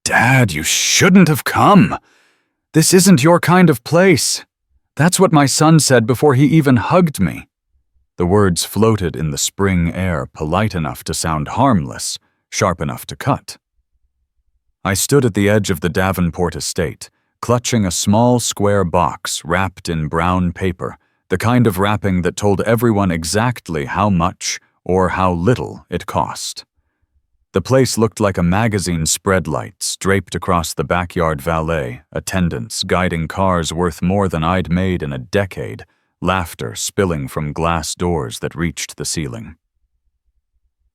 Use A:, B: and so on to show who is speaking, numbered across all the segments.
A: Dad, you shouldn't have come. This isn't your kind of place. That's what my son said before he even hugged me. The words floated in the spring air, polite enough to sound harmless, sharp enough to cut. I stood at the edge of the Davenport estate, clutching a small square box wrapped in brown paper, the kind of wrapping that told everyone exactly how much or how little it cost. The place looked like a magazine spread lights draped across the backyard valet, attendants guiding cars worth more than I'd made in a decade, laughter spilling from glass doors that reached the ceiling.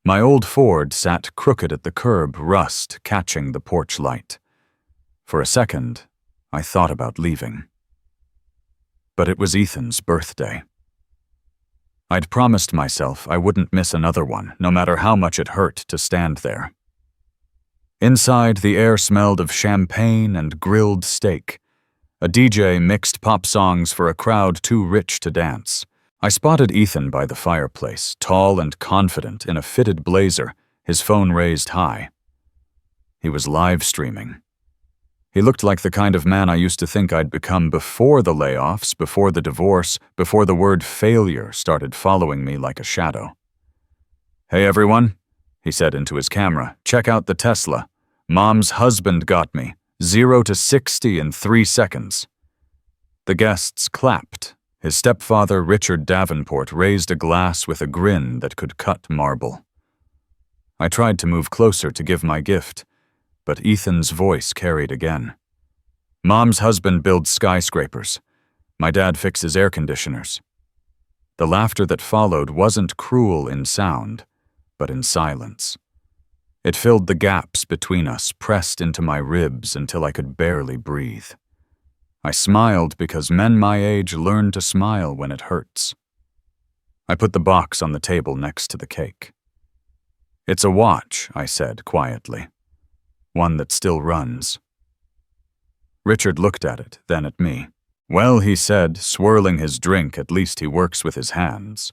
A: My old Ford sat crooked at the curb, rust catching the porch light. For a second, I thought about leaving. But it was Ethan's birthday. I'd promised myself I wouldn't miss another one, no matter how much it hurt to stand there. Inside, the air smelled of champagne and grilled steak. A DJ mixed pop songs for a crowd too rich to dance. I spotted Ethan by the fireplace, tall and confident in a fitted blazer, his phone raised high. He was live streaming. He looked like the kind of man I used to think I'd become before the layoffs, before the divorce, before the word failure started following me like a shadow. "Hey everyone," he said into his camera, "check out the Tesla. Mom's husband got me. 0 to 60 in 3 seconds. The guests clapped. His stepfather, Richard Davenport, raised a glass with a grin that could cut marble. I tried to move closer to give my gift, but Ethan's voice carried again. "Mom's husband builds skyscrapers. My dad fixes air conditioners." The laughter that followed wasn't cruel in sound, but in silence. It filled the gaps between us, pressed into my ribs until I could barely breathe. I smiled because men my age learn to smile when it hurts. I put the box on the table next to the cake. "It's a watch," I said quietly. "One that still runs." Richard looked at it, then at me. "Well," he said, swirling his drink, "at least he works with his hands."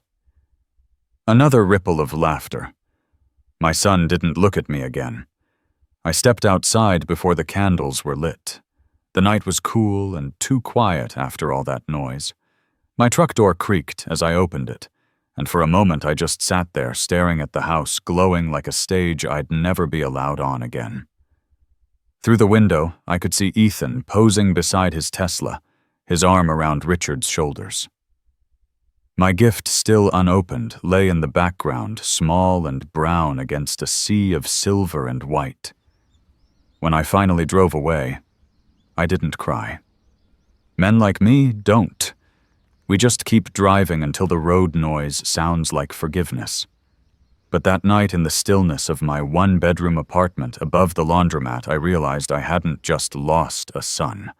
A: Another ripple of laughter. My son didn't look at me again. I stepped outside before the candles were lit. The night was cool and too quiet after all that noise. My truck door creaked as I opened it, and for a moment I just sat there staring at the house, glowing like a stage I'd never be allowed on again. Through the window, I could see Ethan posing beside his Tesla, his arm around Richard's shoulders. My gift, still unopened, lay in the background, small and brown against a sea of silver and white. When I finally drove away, I didn't cry. Men like me don't. We just keep driving until the road noise sounds like forgiveness. But that night in the stillness of my one-bedroom apartment above the laundromat, I realized I hadn't just lost a son.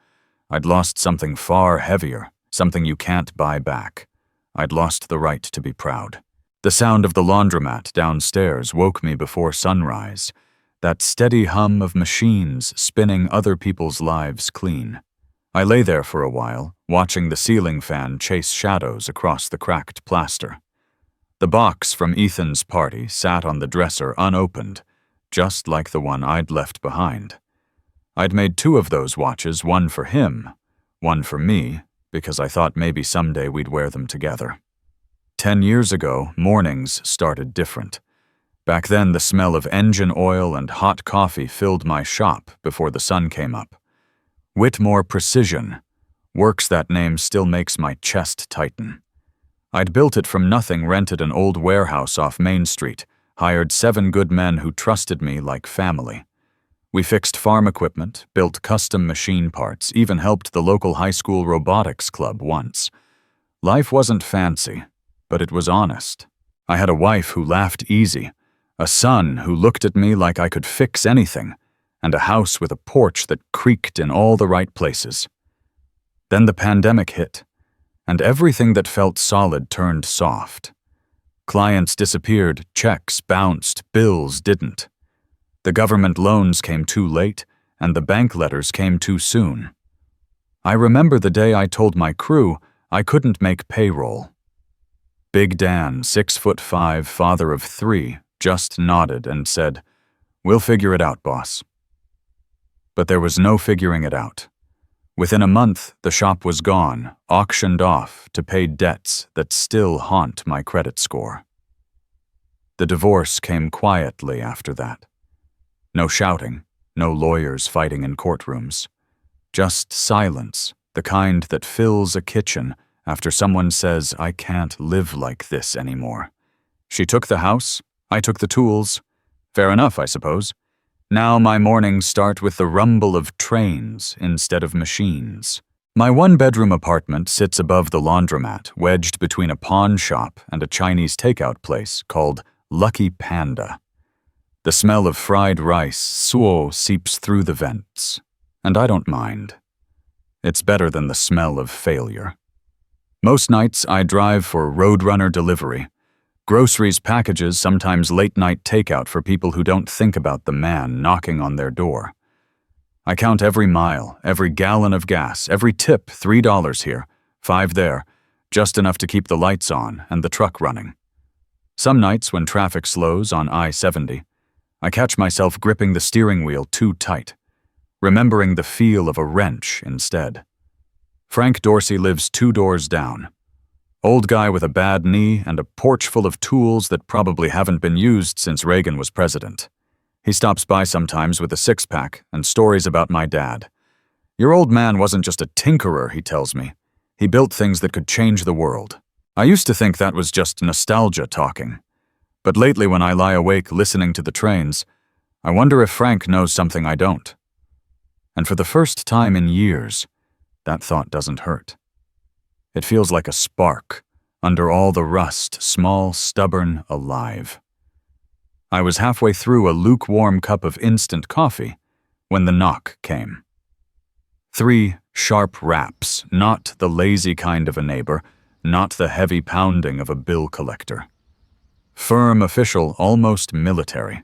A: I'd lost something far heavier, something you can't buy back. I'd lost the right to be proud. The sound of the laundromat downstairs woke me before sunrise, that steady hum of machines spinning other people's lives clean. I lay there for a while, watching the ceiling fan chase shadows across the cracked plaster. The box from Ethan's party sat on the dresser unopened, just like the one I'd left behind. I'd made 2 of those watches, one for him, one for me, because I thought maybe someday we'd wear them together. 10 years ago, mornings started different. Back then, the smell of engine oil and hot coffee filled my shop before the sun came up. Whitmore Precision. Works that name still makes my chest tighten. I'd built it from nothing, rented an old warehouse off Main Street, hired 7 good men who trusted me like family. We fixed farm equipment, built custom machine parts, even helped the local high school robotics club once. Life wasn't fancy, but it was honest. I had a wife who laughed easy, a son who looked at me like I could fix anything, and a house with a porch that creaked in all the right places. Then the pandemic hit, and everything that felt solid turned soft. Clients disappeared, checks bounced, bills didn't. The government loans came too late, and the bank letters came too soon. I remember the day I told my crew I couldn't make payroll. Big Dan, 6'5", father of 3, just nodded and said, "We'll figure it out, boss." But there was no figuring it out. Within a month, the shop was gone, auctioned off to pay debts that still haunt my credit score. The divorce came quietly after that. No shouting, no lawyers fighting in courtrooms. Just silence, the kind that fills a kitchen after someone says, "I can't live like this anymore." She took the house, I took the tools. Fair enough, I suppose. Now my mornings start with the rumble of trains instead of machines. My one-bedroom apartment sits above the laundromat, wedged between a pawn shop and a Chinese takeout place called Lucky Panda. The smell of fried rice, suo, seeps through the vents, and I don't mind. It's better than the smell of failure. Most nights I drive for Roadrunner delivery. Groceries, packages, sometimes late-night takeout for people who don't think about the man knocking on their door. I count every mile, every gallon of gas, every tip, $3 here, $5 there, just enough to keep the lights on and the truck running. Some nights when traffic slows on I-70, I catch myself gripping the steering wheel too tight, remembering the feel of a wrench instead. Frank Dorsey lives 2 doors down. Old guy with a bad knee and a porch full of tools that probably haven't been used since Reagan was president. He stops by sometimes with a 6-pack and stories about my dad. Your old man wasn't just a tinkerer, he tells me. He built things that could change the world. I used to think that was just nostalgia talking. But lately when I lie awake listening to the trains, I wonder if Frank knows something I don't. And for the first time in years, that thought doesn't hurt. It feels like a spark, under all the rust, small, stubborn, alive. I was halfway through a lukewarm cup of instant coffee when the knock came. 3 sharp raps, not the lazy kind of a neighbor, not the heavy pounding of a bill collector. Firm, official, almost military.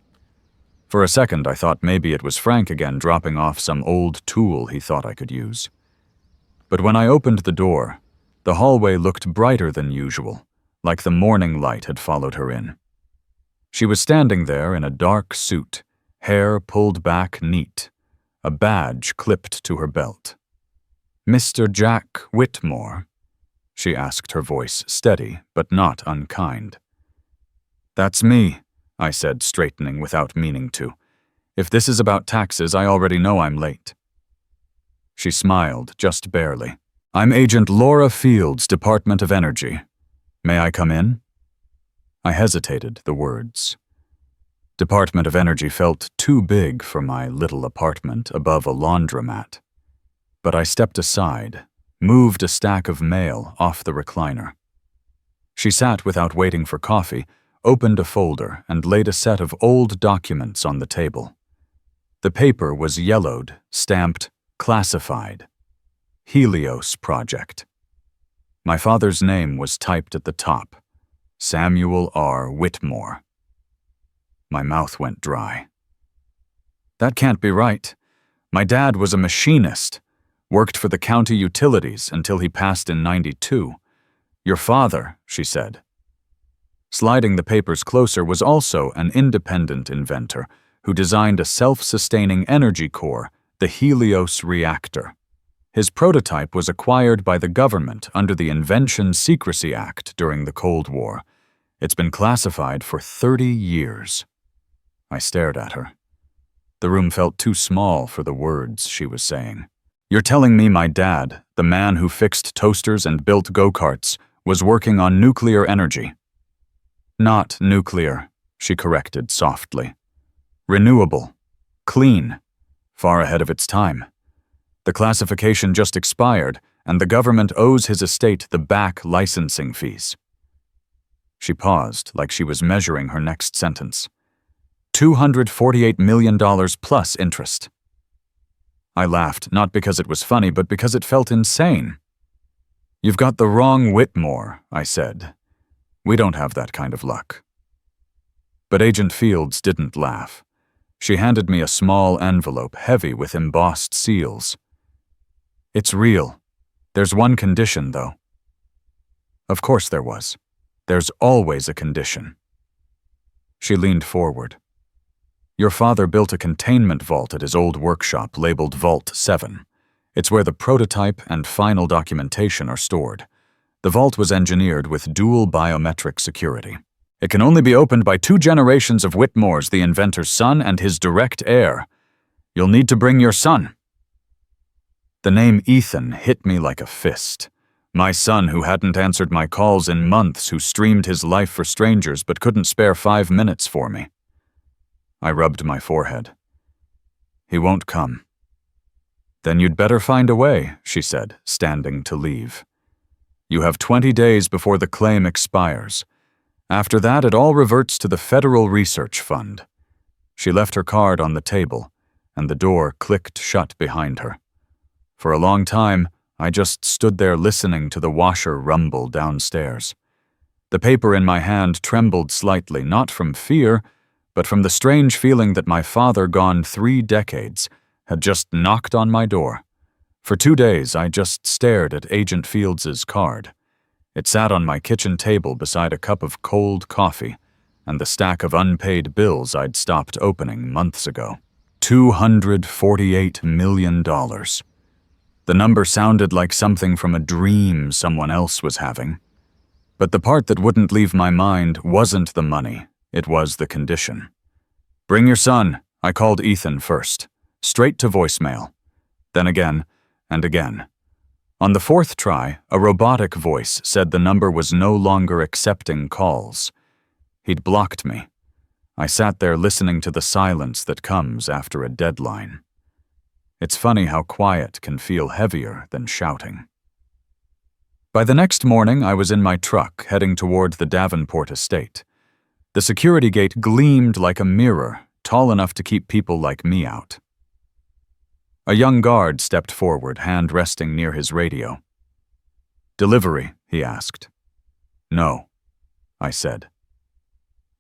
A: For a second I thought maybe it was Frank again dropping off some old tool he thought I could use. But when I opened the door, the hallway looked brighter than usual, like the morning light had followed her in. She was standing there in a dark suit, hair pulled back neat, a badge clipped to her belt. "Mr. Jack Whitmore?" she asked, her voice steady but not unkind. "That's me," I said, straightening without meaning to. "If this is about taxes, I already know I'm late." She smiled, just barely. "I'm Agent Laura Fields, Department of Energy. May I come in?" I hesitated, the words. Department of Energy felt too big for my little apartment above a laundromat. But I stepped aside, moved a stack of mail off the recliner. She sat without waiting for coffee, opened a folder, and laid a set of old documents on the table. The paper was yellowed, stamped, classified. Helios Project. My father's name was typed at the top. Samuel R. Whitmore. My mouth went dry. That can't be right. My dad was a machinist, worked for the county utilities until he passed in '92. Your father, she said. Sliding the papers closer was also an independent inventor who designed a self-sustaining energy core, the Helios reactor. His prototype was acquired by the government under the Invention Secrecy Act during the Cold War. It's been classified for 30 years. I stared at her. The room felt too small for the words she was saying. You're telling me my dad, the man who fixed toasters and built go-karts, was working on nuclear energy? Not nuclear, she corrected softly. Renewable. Clean. Far ahead of its time. The classification just expired, and the government owes his estate the back licensing fees. She paused, like she was measuring her next sentence. $248 million plus interest. I laughed, not because it was funny, but because it felt insane. You've got the wrong Whitmore, I said. We don't have that kind of luck. But Agent Fields didn't laugh. She handed me a small envelope heavy with embossed seals. It's real. There's one condition, though. Of course there was. There's always a condition. She leaned forward. Your father built a containment vault at his old workshop labeled Vault 7. It's where the prototype and final documentation are stored. The vault was engineered with dual biometric security. It can only be opened by 2 generations of Whitmores, the inventor's son and his direct heir. You'll need to bring your son. The name Ethan hit me like a fist. My son, who hadn't answered my calls in months, who streamed his life for strangers but couldn't spare 5 minutes for me. I rubbed my forehead. He won't come. Then you'd better find a way, she said, standing to leave. You have 20 days before the claim expires. After that, it all reverts to the Federal Research Fund. She left her card on the table, and the door clicked shut behind her. For a long time, I just stood there listening to the washer rumble downstairs. The paper in my hand trembled slightly, not from fear, but from the strange feeling that my father, gone 3 decades, had just knocked on my door. For 2 days, I just stared at Agent Fields's card. It sat on my kitchen table beside a cup of cold coffee and the stack of unpaid bills I'd stopped opening months ago. $248 million. The number sounded like something from a dream someone else was having. But the part that wouldn't leave my mind wasn't the money, it was the condition. Bring your son, I called Ethan first, straight to voicemail. Then again, and again. On the 4th try, a robotic voice said the number was no longer accepting calls. He'd blocked me. I sat there listening to the silence that comes after a deadline. It's funny how quiet can feel heavier than shouting. By the next morning, I was in my truck heading toward the Davenport estate. The security gate gleamed like a mirror, tall enough to keep people like me out. A young guard stepped forward, hand resting near his radio. "Delivery?" he asked. "No," I said.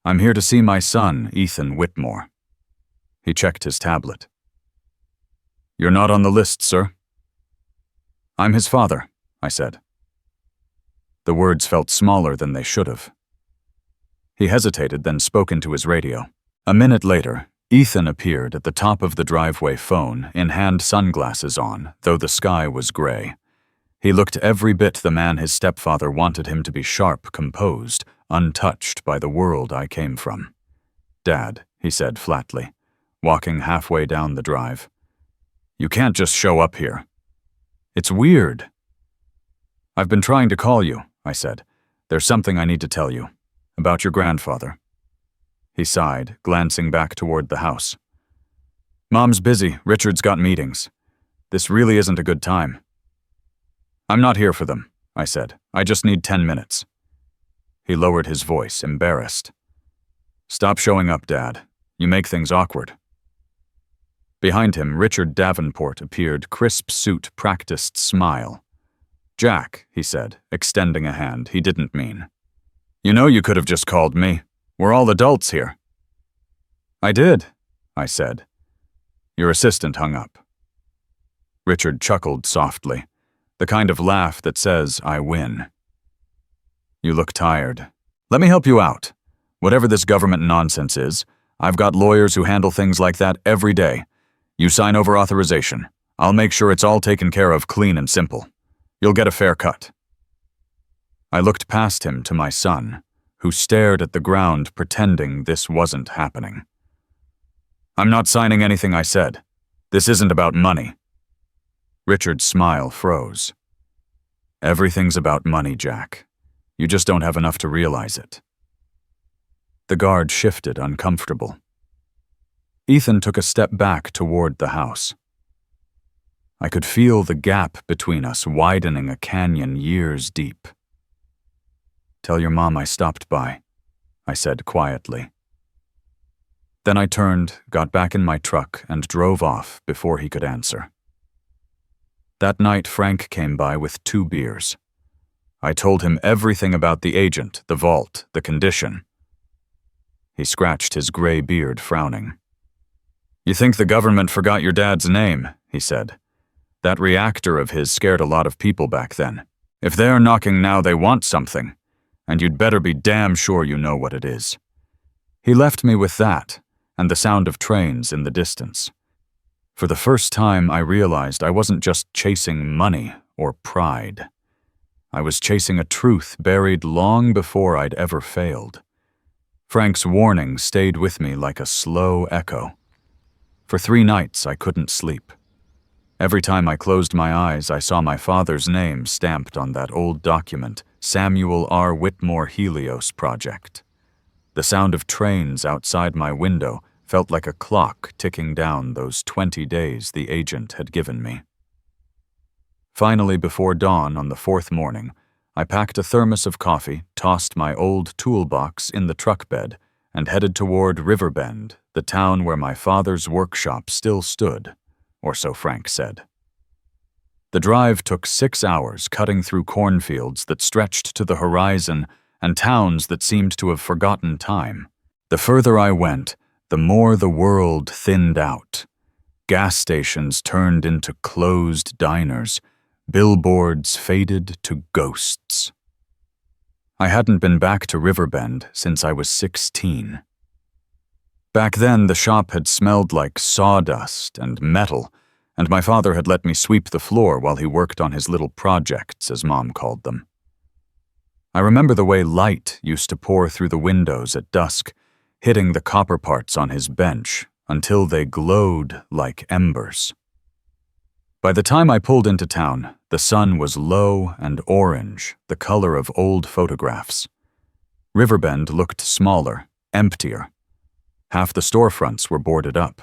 A: "I'm here to see my son, Ethan Whitmore." He checked his tablet. "You're not on the list, sir." "I'm his father," I said. The words felt smaller than they should have. He hesitated, then spoke into his radio. A minute later, Ethan appeared at the top of the driveway phone, in hand sunglasses on, though the sky was gray. He looked every bit the man his stepfather wanted him to be: sharp, composed, untouched by the world I came from. "Dad," he said flatly, walking halfway down the drive. "You can't just show up here. It's weird." "I've been trying to call you," I said. "There's something I need to tell you. About your grandfather." He sighed, glancing back toward the house. "Mom's busy. Richard's got meetings. This really isn't a good time." "I'm not here for them," I said. "I just need 10 minutes. He lowered his voice, embarrassed. "Stop showing up, Dad. You make things awkward." Behind him, Richard Davenport appeared, crisp suit, practiced smile. "Jack," he said, extending a hand he didn't mean. "You know you could have just called me. We're all adults here." "I did," I said. Your assistant hung up. Richard chuckled softly, the kind of laugh that says, "I win." "You look tired. Let me help you out. Whatever this government nonsense is, I've got lawyers who handle things like that every day. You sign over authorization. I'll make sure it's all taken care of clean and simple. You'll get a fair cut." I looked past him to my son, who stared at the ground pretending this wasn't happening. "I'm not signing anything," I said. "This isn't about money." Richard's smile froze. "Everything's about money, Jack. You just don't have enough to realize it." The guard shifted, uncomfortable. Ethan took a step back toward the house. I could feel the gap between us widening a canyon years deep. "Tell your mom I stopped by," I said quietly. Then I turned, got back in my truck, and drove off before he could answer. That night, Frank came by with 2 beers. I told him everything about the agent, the vault, the condition. He scratched his gray beard, frowning. "You think the government forgot your dad's name," he said. "That reactor of his scared a lot of people back then. If they're knocking now, they want something, and you'd better be damn sure you know what it is." He left me with that, and the sound of trains in the distance. For the first time, I realized I wasn't just chasing money or pride. I was chasing a truth buried long before I'd ever failed. Frank's warning stayed with me like a slow echo. For 3 nights, I couldn't sleep. Every time I closed my eyes, I saw my father's name stamped on that old document, Samuel R. Whitmore Helios Project. The sound of trains outside my window felt like a clock ticking down those 20 days the agent had given me. Finally, before dawn on the 4th morning, I packed a thermos of coffee, tossed my old toolbox in the truck bed, and headed toward Riverbend, the town where my father's workshop still stood, or so Frank said. The drive took 6 hours, cutting through cornfields that stretched to the horizon and towns that seemed to have forgotten time. The further I went, the more the world thinned out. Gas stations turned into closed diners. Billboards faded to ghosts. I hadn't been back to Riverbend since I was 16. Back then, the shop had smelled like sawdust and metal, and my father had let me sweep the floor while he worked on his little projects, as Mom called them. I remember the way light used to pour through the windows at dusk, hitting the copper parts on his bench until they glowed like embers. By the time I pulled into town, the sun was low and orange, the color of old photographs. Riverbend looked smaller, emptier. Half the storefronts were boarded up.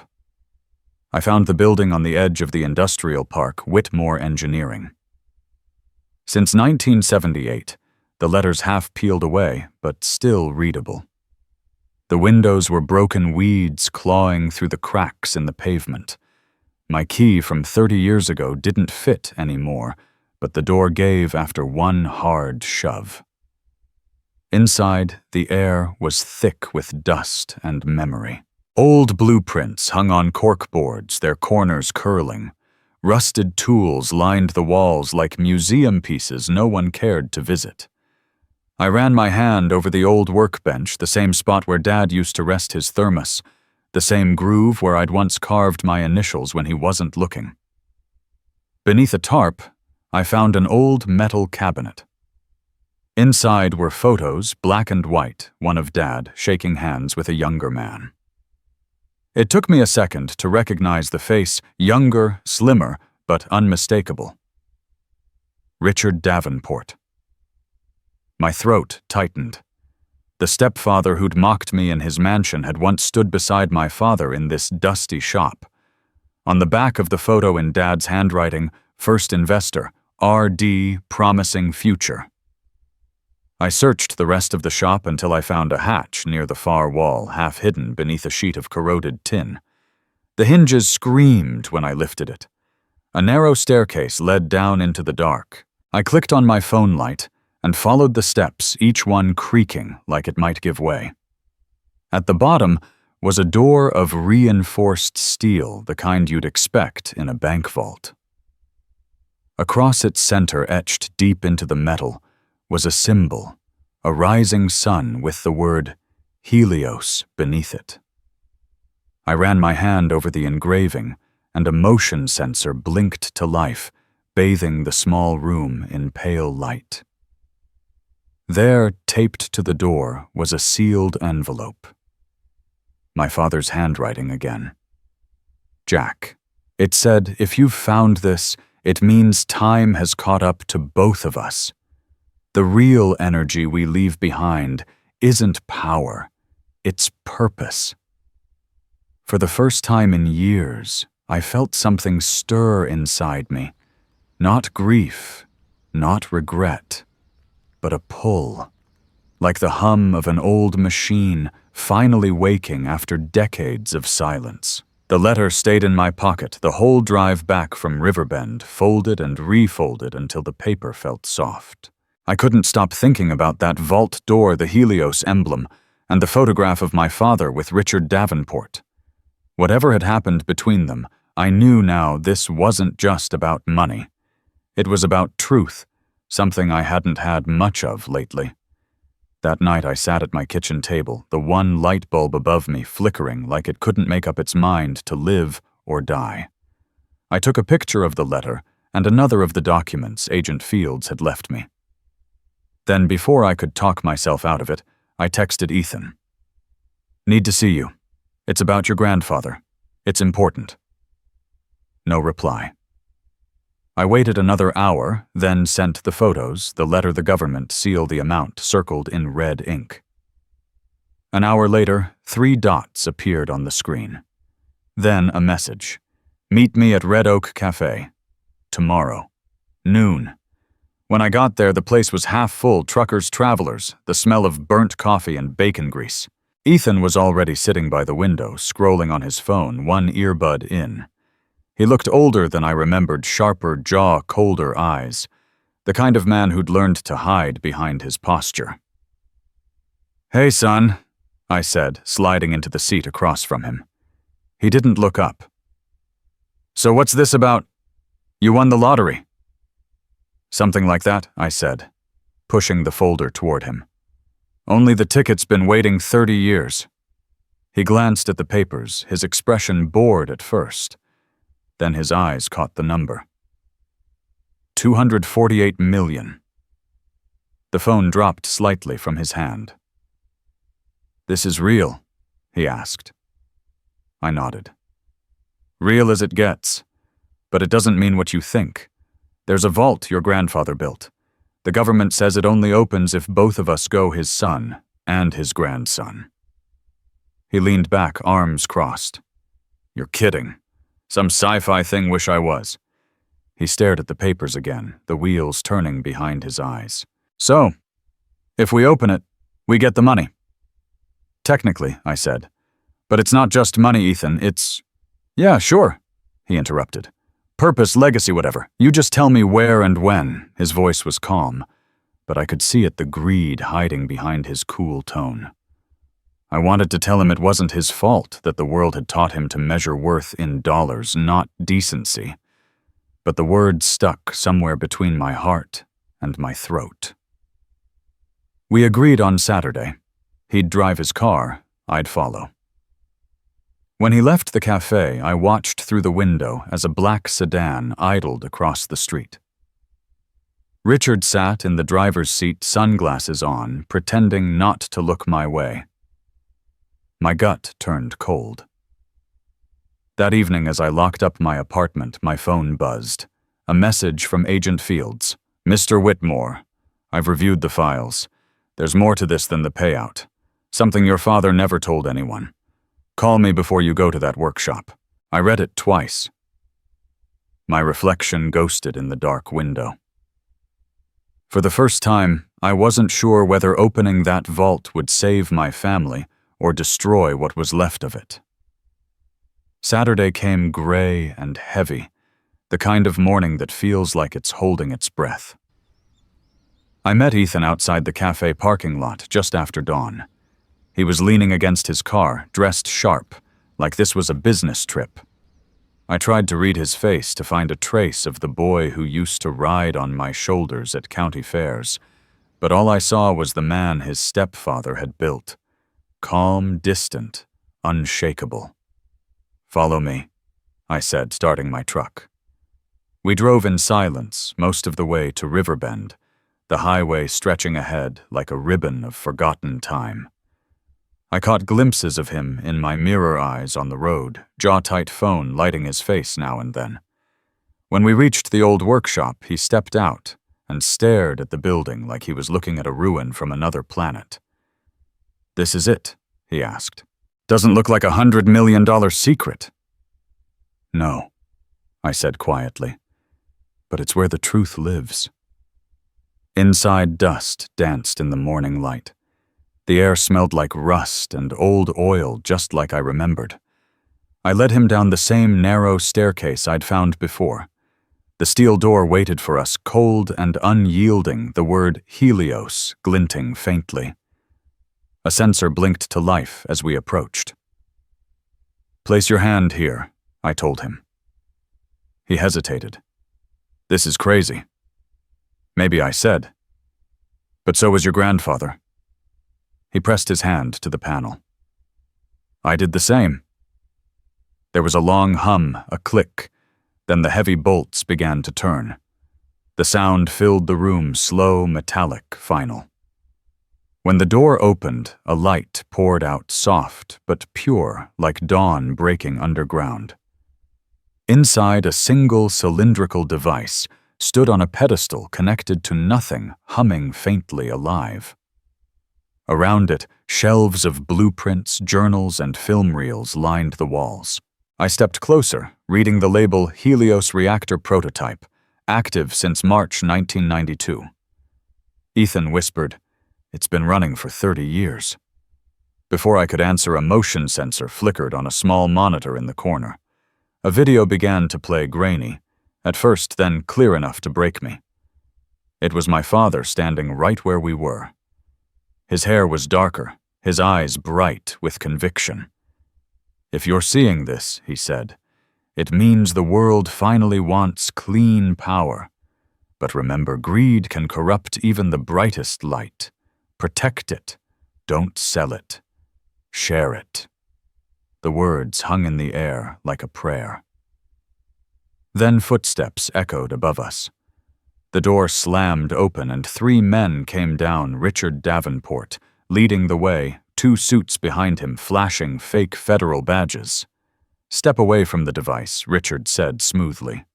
A: I found the building on the edge of the industrial park, Whitmore Engineering. Since 1978, the letters half peeled away, but still readable. The windows were broken weeds clawing through the cracks in the pavement. My key from 30 years ago didn't fit anymore, but the door gave after one hard shove. Inside, the air was thick with dust and memory. Old blueprints hung on corkboards, their corners curling. Rusted tools lined the walls like museum pieces no one cared to visit. I ran my hand over the old workbench, the same spot where Dad used to rest his thermos, the same groove where I'd once carved my initials when he wasn't looking. Beneath a tarp, I found an old metal cabinet. Inside were photos, black and white, one of Dad shaking hands with a younger man. It took me a second to recognize the face, younger, slimmer, but unmistakable. Richard Davenport. My throat tightened. The stepfather who'd mocked me in his mansion had once stood beside my father in this dusty shop. On the back of the photo in Dad's handwriting, First Investor, R.D. Promising Future. I searched the rest of the shop until I found a hatch near the far wall, half hidden beneath a sheet of corroded tin. The hinges screamed when I lifted it. A narrow staircase led down into the dark. I clicked on my phone light and followed the steps, each one creaking like it might give way. At the bottom was a door of reinforced steel, the kind you'd expect in a bank vault. Across its center, etched deep into the metal, was a symbol, a rising sun with the word Helios beneath it. I ran my hand over the engraving, and a motion sensor blinked to life, bathing the small room in pale light. There, taped to the door, was a sealed envelope. My father's handwriting again. Jack. It said, if you've found this, it means time has caught up to both of us. The real energy we leave behind isn't power, it's purpose. For the first time in years, I felt something stir inside me. Not grief, not regret, but a pull. Like the hum of an old machine finally waking after decades of silence. The letter stayed in my pocket the whole drive back from Riverbend, folded and refolded until the paper felt soft. I couldn't stop thinking about that vault door, the Helios emblem, and the photograph of my father with Richard Davenport. Whatever had happened between them, I knew now this wasn't just about money. It was about truth, something I hadn't had much of lately. That night I sat at my kitchen table, the one light bulb above me flickering like it couldn't make up its mind to live or die. I took a picture of the letter and another of the documents Agent Fields had left me. Then, before I could talk myself out of it, I texted Ethan. "Need to see you. It's about your grandfather. It's important." No reply. I waited another hour, then sent the photos, the letter the government sealed the amount circled in red ink. An hour later, 3 dots appeared on the screen. Then a message. "Meet me at Red Oak Cafe. Tomorrow. Noon." When I got there, the place was half full, truckers, travelers, the smell of burnt coffee and bacon grease. Ethan was already sitting by the window, scrolling on his phone, one earbud in. He looked older than I remembered, sharper jaw, colder eyes, the kind of man who'd learned to hide behind his posture. "Hey, son," I said, sliding into the seat across from him. He didn't look up. "So what's this about? You won the lottery?" "Something like that," I said, pushing the folder toward him. "Only the ticket's been waiting 30 years. He glanced at the papers, his expression bored at first. Then his eyes caught the number. 248 million. The phone dropped slightly from his hand. "This is real?" he asked. I nodded. "Real as it gets. But it doesn't mean what you think. There's a vault your grandfather built. The government says it only opens if both of us go, his son and his grandson." He leaned back, arms crossed. "You're kidding. Some sci-fi thing, wish I was." He stared at the papers again, the wheels turning behind his eyes. "So, if we open it, we get the money." "Technically," I said. "But it's not just money, Ethan, it's—" "Yeah, sure," he interrupted. "Purpose, legacy, whatever. You just tell me where and when." His voice was calm, but I could see it, the greed hiding behind his cool tone. I wanted to tell him it wasn't his fault that the world had taught him to measure worth in dollars, not decency. But the words stuck somewhere between my heart and my throat. We agreed on Saturday. He'd drive his car, I'd follow. When he left the cafe, I watched through the window as a black sedan idled across the street. Richard sat in the driver's seat, sunglasses on, pretending not to look my way. My gut turned cold. That evening, as I locked up my apartment, my phone buzzed. A message from Agent Fields. "Mr. Whitmore, I've reviewed the files. There's more to this than the payout. Something your father never told anyone. Call me before you go to that workshop." I read it twice. My reflection ghosted in the dark window. For the first time, I wasn't sure whether opening that vault would save my family or destroy what was left of it. Saturday came gray and heavy, the kind of morning that feels like it's holding its breath. I met Ethan outside the cafe parking lot just after dawn. He was leaning against his car, dressed sharp, like this was a business trip. I tried to read his face to find a trace of the boy who used to ride on my shoulders at county fairs, but all I saw was the man his stepfather had built. Calm, distant, unshakable. "Follow me," I said, starting my truck. We drove in silence most of the way to Riverbend, the highway stretching ahead like a ribbon of forgotten time. I caught glimpses of him in my mirror eyes on the road, jaw-tight phone lighting his face now and then. When we reached the old workshop, he stepped out and stared at the building like he was looking at a ruin from another planet. "This is it?" he asked. "Doesn't look like $100 million secret." "No," I said quietly, "but it's where the truth lives." Inside, dust danced in the morning light. The air smelled like rust and old oil, just like I remembered. I led him down the same narrow staircase I'd found before. The steel door waited for us, cold and unyielding, the word Helios glinting faintly. A sensor blinked to life as we approached. "Place your hand here," I told him. He hesitated. "This is crazy." Maybe I said. "But so was your grandfather. He pressed his hand to the panel. I did the same. There was a long hum, a click, then the heavy bolts began to turn. The sound filled the room, slow, metallic, final. When the door opened, a light poured out, soft but pure, like dawn breaking underground. Inside, a single cylindrical device stood on a pedestal connected to nothing, humming faintly alive. Around it, shelves of blueprints, journals, and film reels lined the walls. I stepped closer, reading the label Helios Reactor Prototype, active since March 1992. Ethan whispered, "It's been running for 30 years. Before I could answer, a motion sensor flickered on a small monitor in the corner. A video began to play, grainy, at first then clear enough to break me. It was my father standing right where we were. His hair was darker, his eyes bright with conviction. "If you're seeing this," he said, "it means the world finally wants clean power. But remember, greed can corrupt even the brightest light. Protect it. Don't sell it. Share it." The words hung in the air like a prayer. Then footsteps echoed above us. The door slammed open and 3 men came down, Richard Davenport, leading the way, 2 suits behind him flashing fake federal badges. "Step away from the device," Richard said smoothly.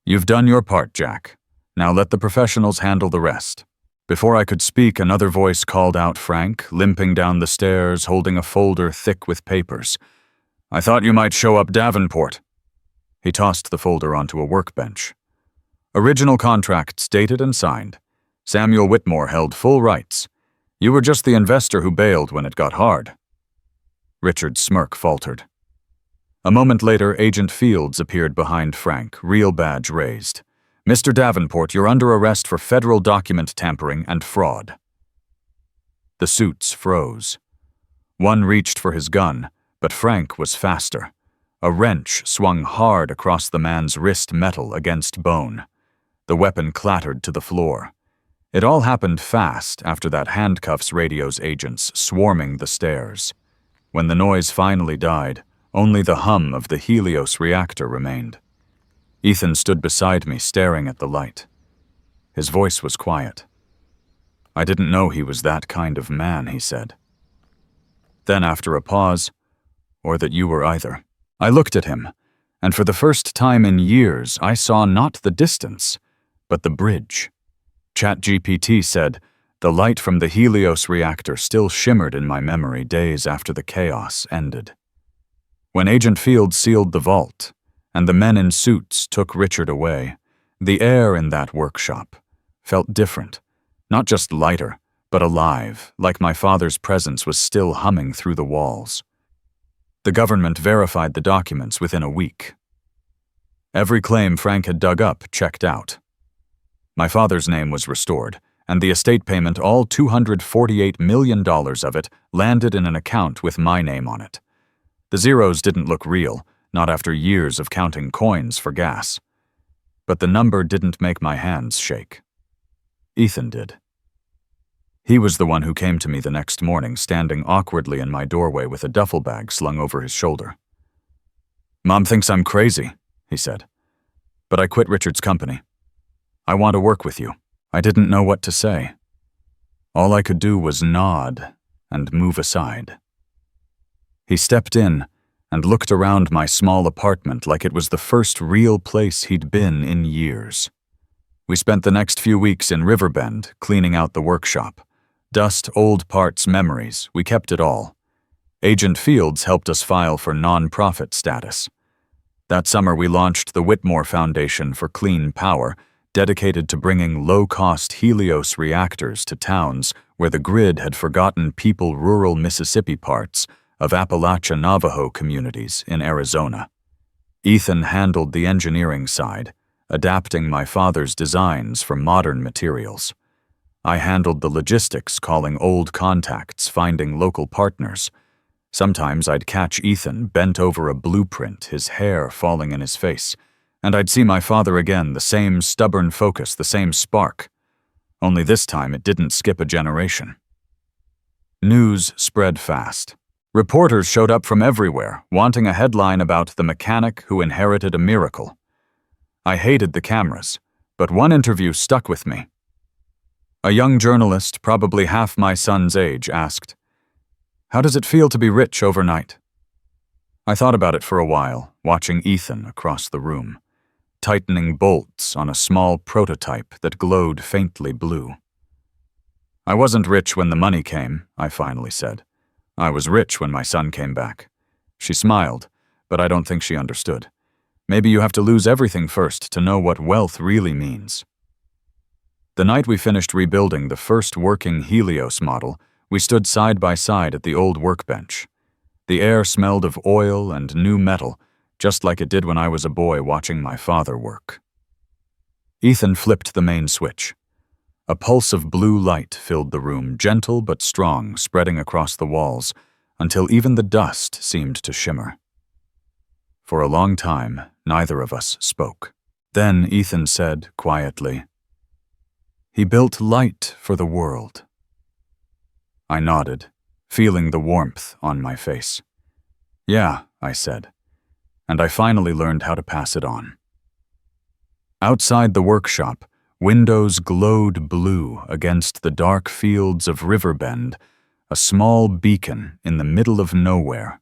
A: "You've done your part, Jack. Now let the professionals handle the rest." Before I could speak, another voice called out Frank, limping down the stairs, holding a folder thick with papers. "I thought you might show up, Davenport." He tossed the folder onto a workbench. "Original contracts dated and signed. Samuel Whitmore held full rights. You were just the investor who bailed when it got hard." Richard's smirk faltered. A moment later, Agent Fields appeared behind Frank, real badge raised. "Mr. Davenport, you're under arrest for federal document tampering and fraud." The suits froze. One reached for his gun, but Frank was faster. A wrench swung hard across the man's wrist, metal against bone. The weapon clattered to the floor. It all happened fast after that handcuffs radio's agents swarming the stairs. When the noise finally died, only the hum of the Helios reactor remained. Ethan stood beside me, staring at the light. His voice was quiet. "I didn't know he was that kind of man," he said. Then, after a pause, "Or that you were either." I looked at him, and for the first time in years, I saw not the distance, but the bridge. ChatGPT said, "The light from the Helios reactor still shimmered in my memory days after the chaos ended." When Agent Fields sealed the vault, and the men in suits took Richard away, the air in that workshop felt different, not just lighter, but alive, like my father's presence was still humming through the walls. The government verified the documents within a week. Every claim Frank had dug up checked out. My father's name was restored, and the estate payment, all $248 million of it, landed in an account with my name on it. The zeros didn't look real, not after years of counting coins for gas. But the number didn't make my hands shake. Ethan did. He was the one who came to me the next morning, standing awkwardly in my doorway with a duffel bag slung over his shoulder. "Mom thinks I'm crazy," he said. "But I quit Richard's company. I want to work with you." I didn't know what to say. All I could do was nod and move aside. He stepped in and looked around my small apartment like it was the first real place he'd been in years. We spent the next few weeks in Riverbend, cleaning out the workshop. Dust, old parts, memories, we kept it all. Agent Fields helped us file for non-profit status. That summer we launched the Whitmore Foundation for Clean Power, dedicated to bringing low-cost Helios reactors to towns where the grid had forgotten people, rural Mississippi parts of Appalachia Navajo communities in Arizona. Ethan handled the engineering side, adapting my father's designs for modern materials. I handled the logistics, calling old contacts, finding local partners. Sometimes I'd catch Ethan bent over a blueprint, his hair falling in his face, and I'd see my father again, the same stubborn focus, the same spark. Only this time it didn't skip a generation. News spread fast. Reporters showed up from everywhere, wanting a headline about the mechanic who inherited a miracle. I hated the cameras, but one interview stuck with me. A young journalist, probably half my son's age, asked, "How does it feel to be rich overnight?" I thought about it for a while, watching Ethan across the room, tightening bolts on a small prototype that glowed faintly blue. "I wasn't rich when the money came," I finally said. "I was rich when my son came back." She smiled, but I don't think she understood. Maybe you have to lose everything first to know what wealth really means. The night we finished rebuilding the first working Helios model, we stood side by side at the old workbench. The air smelled of oil and new metal, just like it did when I was a boy watching my father work. Ethan flipped the main switch. A pulse of blue light filled the room, gentle but strong, spreading across the walls, until even the dust seemed to shimmer. For a long time, neither of us spoke. Then Ethan said quietly, "He built light for the world." I nodded, feeling the warmth on my face. "Yeah," I said, and I finally learned how to pass it on. Outside the workshop, windows glowed blue against the dark fields of Riverbend, a small beacon in the middle of nowhere,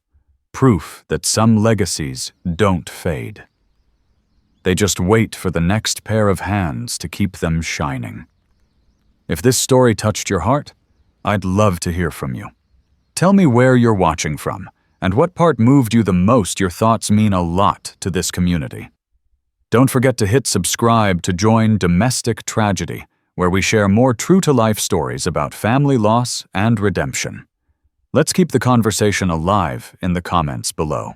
A: proof that some legacies don't fade. They just wait for the next pair of hands to keep them shining. If this story touched your heart, I'd love to hear from you. Tell me where you're watching from, and what part moved you the most. Your thoughts mean a lot to this community. Don't forget to hit subscribe to join Domestic Tragedy, where we share more true-to-life stories about family loss and redemption. Let's keep the conversation alive in the comments below.